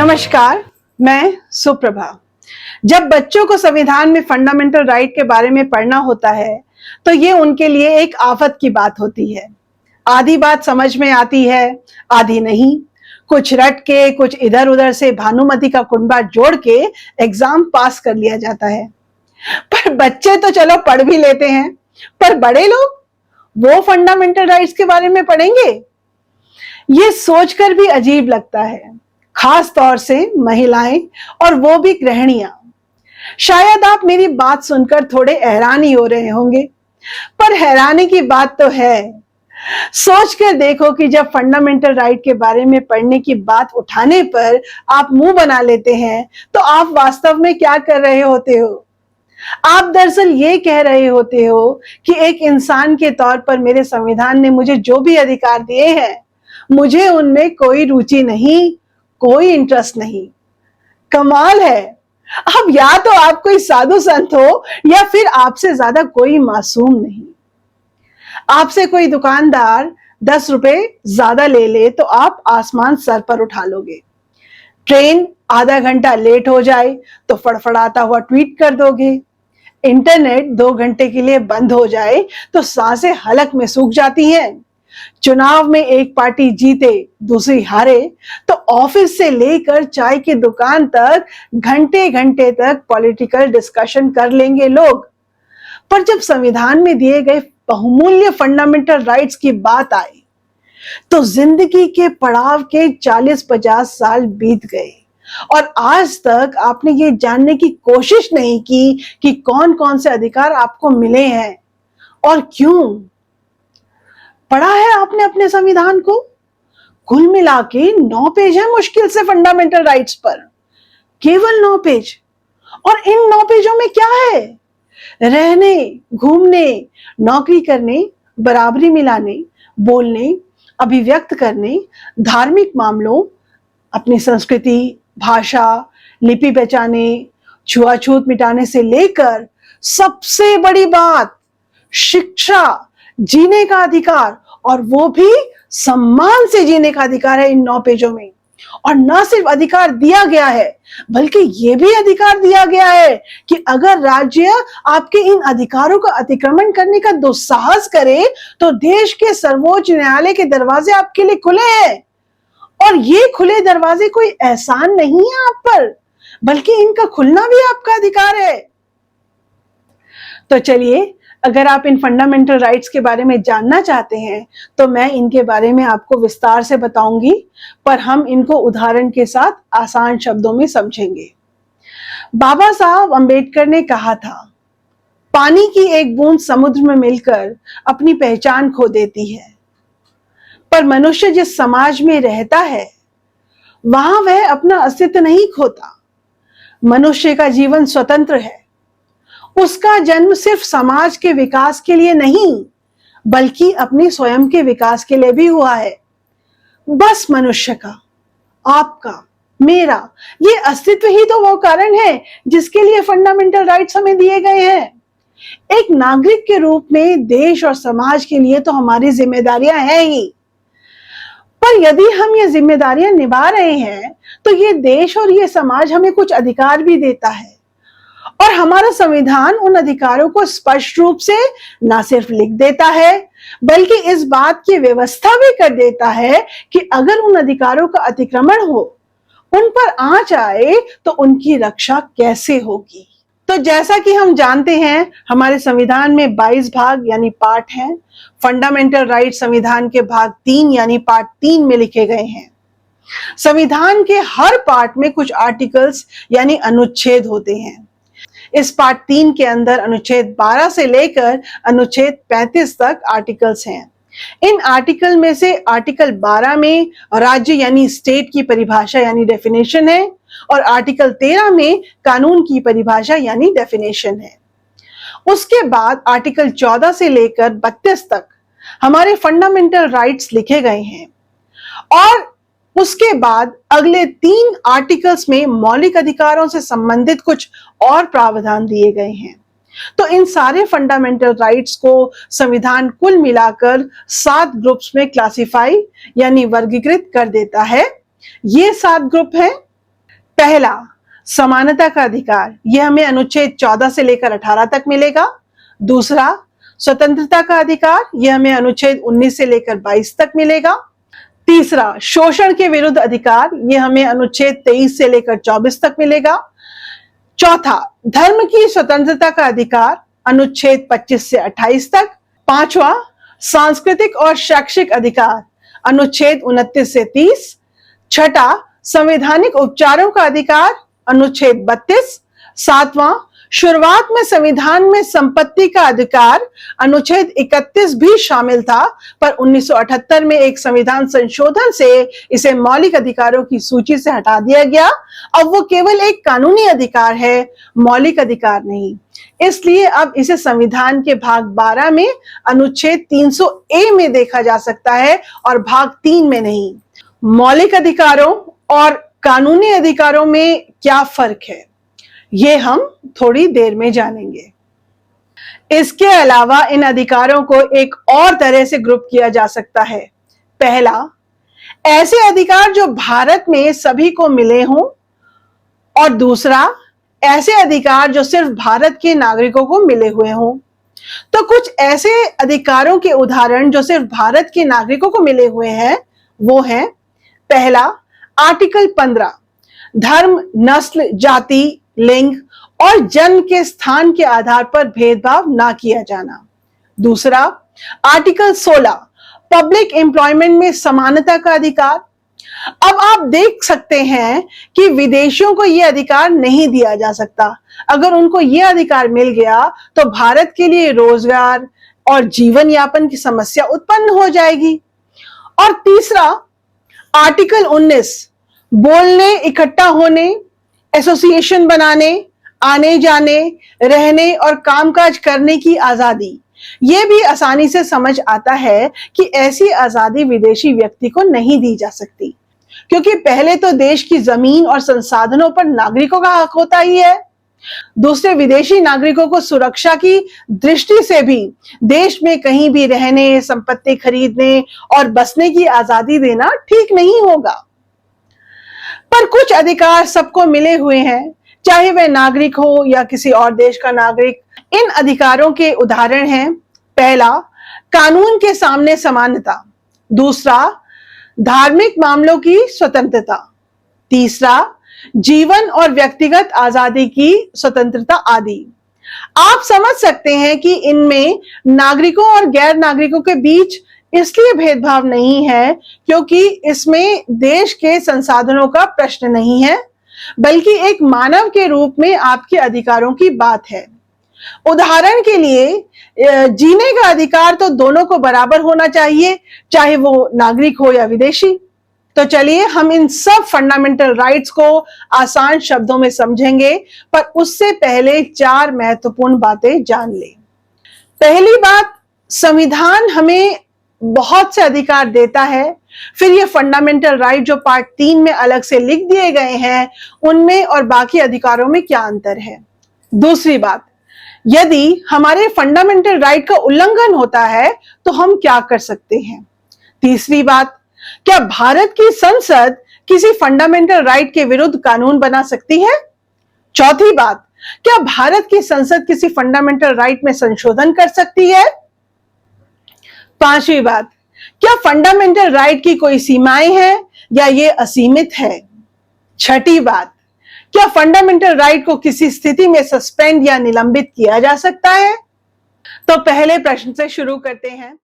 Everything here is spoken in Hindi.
नमस्कार, मैं सुप्रभा। जब बच्चों को संविधान में फंडामेंटल राइट के बारे में पढ़ना होता है तो ये उनके लिए एक आफत की बात होती है। आधी बात समझ में आती है, आधी नहीं। कुछ रट के, कुछ इधर उधर से भानुमति का कुंडा जोड़ के एग्जाम पास कर लिया जाता है। पर बच्चे तो चलो पढ़ भी लेते हैं, पर बड़े लोग वो फंडामेंटल राइट्स के बारे में पढ़ेंगे? ये सोचकर भी अजीब लगता है, खास तौर से महिलाएं और वो भी गृहिणियां। शायद आप मेरी बात सुनकर थोड़े हैरान ही हो रहे होंगे, पर हैरानी की बात तो है। सोच कर देखो कि जब फंडामेंटल राइट के बारे में पढ़ने की बात उठाने पर आप मुंह बना लेते हैं तो आप वास्तव में क्या कर रहे होते हो। आप दरअसल ये कह रहे होते हो कि एक इंसान के तौर पर मेरे संविधान ने मुझे जो भी अधिकार दिए हैं, मुझे उनमें कोई रुचि नहीं, कोई इंटरेस्ट नहीं। कमाल है। अब या तो आप कोई साधु संत हो या फिर आपसे ज्यादा कोई मासूम नहीं। आपसे कोई दुकानदार 10 रुपए ज्यादा ले ले तो आप आसमान सर पर उठा लोगे। ट्रेन आधा घंटा लेट हो जाए तो फड़फड़ाता हुआ ट्वीट कर दोगे। इंटरनेट 2 घंटे के लिए बंद हो जाए तो सांसें हलक में सूख जाती हैं। चुनाव में एक पार्टी जीते दूसरी हारे तो ऑफिस से लेकर चाय की दुकान तक घंटे घंटे तक पॉलिटिकल डिस्कशन कर लेंगे लोग। पर जब संविधान में दिए गए बहुमूल्य फंडामेंटल राइट्स की बात आई तो जिंदगी के पड़ाव के 40-50 साल बीत गए और आज तक आपने ये जानने की कोशिश नहीं की कि कौन कौन से अधिकार आपको मिले हैं और क्यों। पढ़ा है आपने अपने संविधान को? कुल मिला के 9 पेज है मुश्किल से फंडामेंटल राइट्स पर, केवल 9 पेज। और इन 9 पेजों में क्या है? रहने, घूमने, नौकरी करने, बराबरी मिलाने, बोलने, अभिव्यक्त करने, धार्मिक मामलों, अपनी संस्कृति, भाषा, लिपि बचाने, छुआछूत मिटाने से लेकर सबसे बड़ी बात शिक्षा, जीने का अधिकार, और वो भी सम्मान से जीने का अधिकार है इन 9 पेजों में। और न सिर्फ अधिकार दिया गया है बल्कि ये भी अधिकार दिया गया है कि अगर राज्य आपके इन अधिकारों का अतिक्रमण करने का दुस्साहस करे तो देश के सर्वोच्च न्यायालय के दरवाजे आपके लिए खुले हैं। और ये खुले दरवाजे कोई एहसान नहीं है आप पर, बल्कि इनका खुलना भी आपका अधिकार है। तो चलिए, अगर आप इन फंडामेंटल राइट्स के बारे में जानना चाहते हैं तो मैं इनके बारे में आपको विस्तार से बताऊंगी, पर हम इनको उदाहरण के साथ आसान शब्दों में समझेंगे। बाबा साहब अंबेडकर ने कहा था, पानी की एक बूंद समुद्र में मिलकर अपनी पहचान खो देती है, पर मनुष्य जिस समाज में रहता है वहां वह अपना अस्तित्व नहीं खोता। मनुष्य का जीवन स्वतंत्र है। उसका जन्म सिर्फ समाज के विकास के लिए नहीं बल्कि अपने स्वयं के विकास के लिए भी हुआ है। बस मनुष्य का, आपका, मेरा ये अस्तित्व ही तो वो कारण है जिसके लिए फंडामेंटल राइट्स हमें दिए गए हैं। एक नागरिक के रूप में देश और समाज के लिए तो हमारी जिम्मेदारियां हैं ही, पर यदि हम ये जिम्मेदारियां निभा रहे हैं तो ये देश और ये समाज हमें कुछ अधिकार भी देता है। और हमारा संविधान उन अधिकारों को स्पष्ट रूप से न सिर्फ लिख देता है बल्कि इस बात की व्यवस्था भी कर देता है कि अगर उन अधिकारों का अतिक्रमण हो, उन पर आंच आए तो उनकी रक्षा कैसे होगी। तो जैसा कि हम जानते हैं, हमारे संविधान में 22 भाग यानी पार्ट हैं। फंडामेंटल राइट संविधान के भाग 3 यानी पार्ट 3 में लिखे गए हैं। संविधान के हर पार्ट में कुछ आर्टिकल्स यानी अनुच्छेद होते हैं। इस पार्ट 3 के अंदर अनुच्छेद 12 से लेकर अनुच्छेद 35 तक आर्टिकल्स हैं। इन आर्टिकल में से आर्टिकल 12 में राज्य यानी स्टेट की परिभाषा यानी डेफिनेशन है और आर्टिकल 13 में कानून की परिभाषा यानी डेफिनेशन है। उसके बाद आर्टिकल 14 से लेकर 32 तक हमारे फंडामेंटल राइट्स लिखे गए हैं और उसके बाद अगले 3 आर्टिकल्स में मौलिक अधिकारों से संबंधित कुछ और प्रावधान दिए गए हैं। तो इन सारे फंडामेंटल राइट्स को संविधान कुल मिलाकर 7 ग्रुप्स में क्लासिफाई यानी वर्गीकृत कर देता है। ये 7 ग्रुप हैं: पहला, समानता का अधिकार, यह हमें अनुच्छेद 14 से लेकर 18 तक मिलेगा। दूसरा, स्वतंत्रता का अधिकार, यह हमें अनुच्छेद 19 से लेकर 22 तक मिलेगा। तीसरा, शोषण के विरुद्ध अधिकार, यह हमें अनुच्छेद 23 से लेकर 24 तक मिलेगा। चौथा, धर्म की स्वतंत्रता का अधिकार, अनुच्छेद 25 से 28 तक। पांचवा, सांस्कृतिक और शैक्षिक अधिकार, अनुच्छेद 29 से 30। छठा, संवैधानिक उपचारों का अधिकार, अनुच्छेद 32। सातवां, शुरुआत में संविधान में संपत्ति का अधिकार, अनुच्छेद 31 भी शामिल था, पर 1978 में एक संविधान संशोधन से इसे मौलिक अधिकारों की सूची से हटा दिया गया। अब वो केवल एक कानूनी अधिकार है, मौलिक अधिकार नहीं। इसलिए अब इसे संविधान के भाग 12 में अनुच्छेद 300A में देखा जा सकता है और भाग 3 में नहीं। मौलिक अधिकारों और कानूनी अधिकारों में क्या फर्क है, ये हम थोड़ी देर में जानेंगे। इसके अलावा इन अधिकारों को एक और तरह से ग्रुप किया जा सकता है। पहला, ऐसे अधिकार जो भारत में सभी को मिले हों, और दूसरा, ऐसे अधिकार जो सिर्फ भारत के नागरिकों को मिले हुए हों। तो कुछ ऐसे अधिकारों के उदाहरण जो सिर्फ भारत के नागरिकों को मिले हुए हैं वो हैं, पहला, आर्टिकल 15, धर्म, नस्ल, जाति, लिंग और जन्म के स्थान के आधार पर भेदभाव ना किया जाना। दूसरा, आर्टिकल 16, पब्लिक एम्प्लॉयमेंट में समानता का अधिकार। अब आप देख सकते हैं कि विदेशियों को यह अधिकार नहीं दिया जा सकता। अगर उनको यह अधिकार मिल गया तो भारत के लिए रोजगार और जीवन यापन की समस्या उत्पन्न हो जाएगी। और तीसरा, आर्टिकल 19, बोलने, इकट्ठा होने, एसोसिएशन बनाने, आने जाने, रहने और कामकाज करने की आजादी। यह भी आसानी से समझ आता है कि ऐसी आजादी विदेशी व्यक्ति को नहीं दी जा सकती, क्योंकि पहले तो देश की जमीन और संसाधनों पर नागरिकों का हक होता ही है। दूसरे, विदेशी नागरिकों को सुरक्षा की दृष्टि से भी देश में कहीं भी रहने, संपत्ति खरीदने और बसने की आजादी देना ठीक नहीं होगा। पर कुछ अधिकार सबको मिले हुए हैं, चाहे वह नागरिक हो या किसी और देश का नागरिक। इन अधिकारों के उदाहरण हैं, पहला, कानून के सामने समानता। दूसरा, धार्मिक मामलों की स्वतंत्रता। तीसरा, जीवन और व्यक्तिगत आजादी की स्वतंत्रता आदि। आप समझ सकते हैं कि इनमें नागरिकों और गैर नागरिकों के बीच इसलिए भेदभाव नहीं है क्योंकि इसमें देश के संसाधनों का प्रश्न नहीं है, बल्कि एक मानव के रूप में आपके अधिकारों की बात है। उदाहरण के लिए, जीने का अधिकार तो दोनों को बराबर होना चाहिए, चाहे वो नागरिक हो या विदेशी। तो चलिए हम इन सब फंडामेंटल राइट्स को आसान शब्दों में समझेंगे, पर उससे पहले 4 महत्वपूर्ण बातें जान लें। पहली बात, संविधान हमें बहुत से अधिकार देता है, फिर ये फंडामेंटल राइट जो पार्ट 3 में अलग से लिख दिए गए हैं, उनमें और बाकी अधिकारों में क्या अंतर है। दूसरी बात, यदि हमारे फंडामेंटल राइट का उल्लंघन होता है तो हम क्या कर सकते हैं। तीसरी बात, क्या भारत की संसद किसी फंडामेंटल राइट के विरुद्ध कानून बना सकती है। चौथी बात, क्या भारत की संसद किसी फंडामेंटल राइट में संशोधन कर सकती है। पांचवी बात, क्या फंडामेंटल राइट की कोई सीमाएं हैं या ये असीमित है। छठी बात, क्या फंडामेंटल राइट को किसी स्थिति में सस्पेंड या निलंबित किया जा सकता है। तो पहले प्रश्न से शुरू करते हैं।